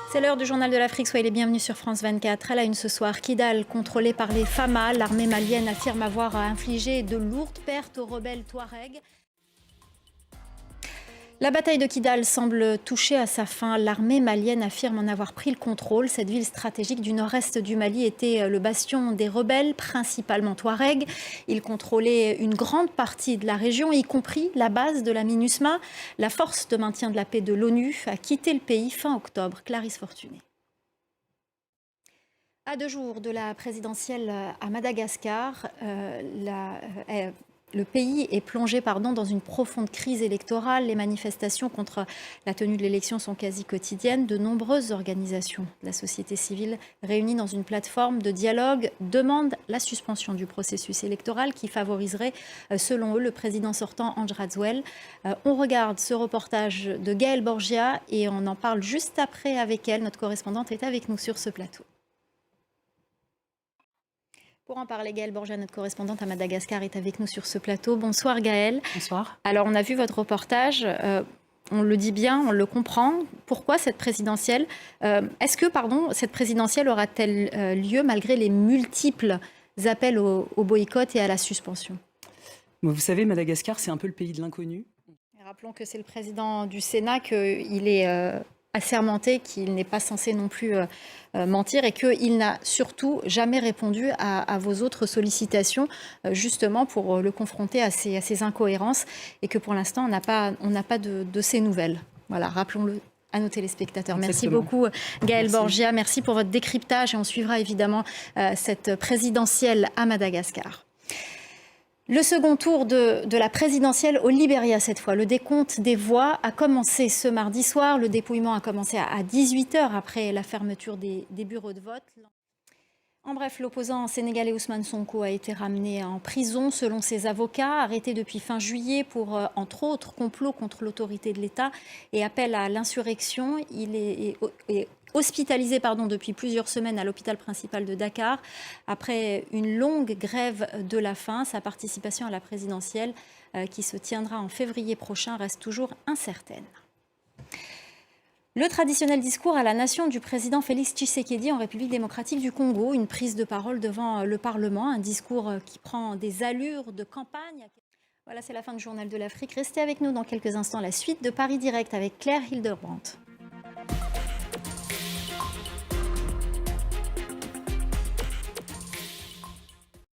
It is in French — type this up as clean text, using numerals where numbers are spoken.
C'est l'heure du journal de l'Afrique, soyez les bienvenus sur France 24. À la une ce soir, Kidal, contrôlée par les Fama, l'armée malienne affirme avoir infligé de lourdes pertes aux rebelles Touaregs. La bataille de Kidal semble toucher à sa fin. L'armée malienne affirme en avoir pris le contrôle. Cette ville stratégique du nord-est du Mali était le bastion des rebelles, principalement Touaregs. Ils contrôlaient une grande partie de la région, y compris la base de la MINUSMA. La force de maintien de la paix de l'ONU a quitté le pays fin octobre. Clarisse Fortuné. À 2 jours de la présidentielle à Madagascar, le pays est plongé dans une profonde crise électorale. Les manifestations contre la tenue de l'élection sont quasi quotidiennes. De nombreuses organisations de la société civile réunies dans une plateforme de dialogue demandent la suspension du processus électoral qui favoriserait, selon eux, le président sortant Andry Rajoelina. On regarde ce reportage de Gaëlle Borgia et on en parle juste après avec elle. Notre correspondante est avec nous sur ce plateau. Pour en parler, Gaëlle Borgia, notre correspondante à Madagascar, est avec nous sur ce plateau. Bonsoir Gaëlle. Bonsoir. Alors on a vu votre reportage, on le dit bien, on le comprend. Pourquoi cette présidentielle Est-ce que cette présidentielle aura-t-elle lieu malgré les multiples appels au boycott et à la suspension? Vous savez, Madagascar, c'est un peu le pays de l'inconnu. Rappelons que c'est le président du Sénat, qu'il est assermenté, qu'il n'est pas censé non plus mentir et qu'il n'a surtout jamais répondu à vos autres sollicitations, justement pour le confronter à ces incohérences et que pour l'instant, on n'a pas de ces nouvelles. Voilà, rappelons-le à nos téléspectateurs. Merci beaucoup Gaëlle Borgia, merci pour votre décryptage et on suivra évidemment cette présidentielle à Madagascar. Le second tour de la présidentielle au Libéria cette fois. Le décompte des voix a commencé ce mardi soir. Le dépouillement a commencé à 18h après la fermeture des bureaux de vote. En bref, l'opposant sénégalais Ousmane Sonko a été ramené en prison selon ses avocats, arrêté depuis fin juillet pour, entre autres, complot contre l'autorité de l'État et appel à l'insurrection. Il est hospitalisé depuis plusieurs semaines à l'hôpital principal de Dakar. Après une longue grève de la faim, sa participation à la présidentielle qui se tiendra en février prochain reste toujours incertaine. Le traditionnel discours à la nation du président Félix Tshisekedi en République démocratique du Congo, une prise de parole devant le Parlement, un discours qui prend des allures de campagne. Voilà, c'est la fin du journal de l'Afrique. Restez avec nous dans quelques instants, la suite de Paris Direct avec Claire Hildebrandt.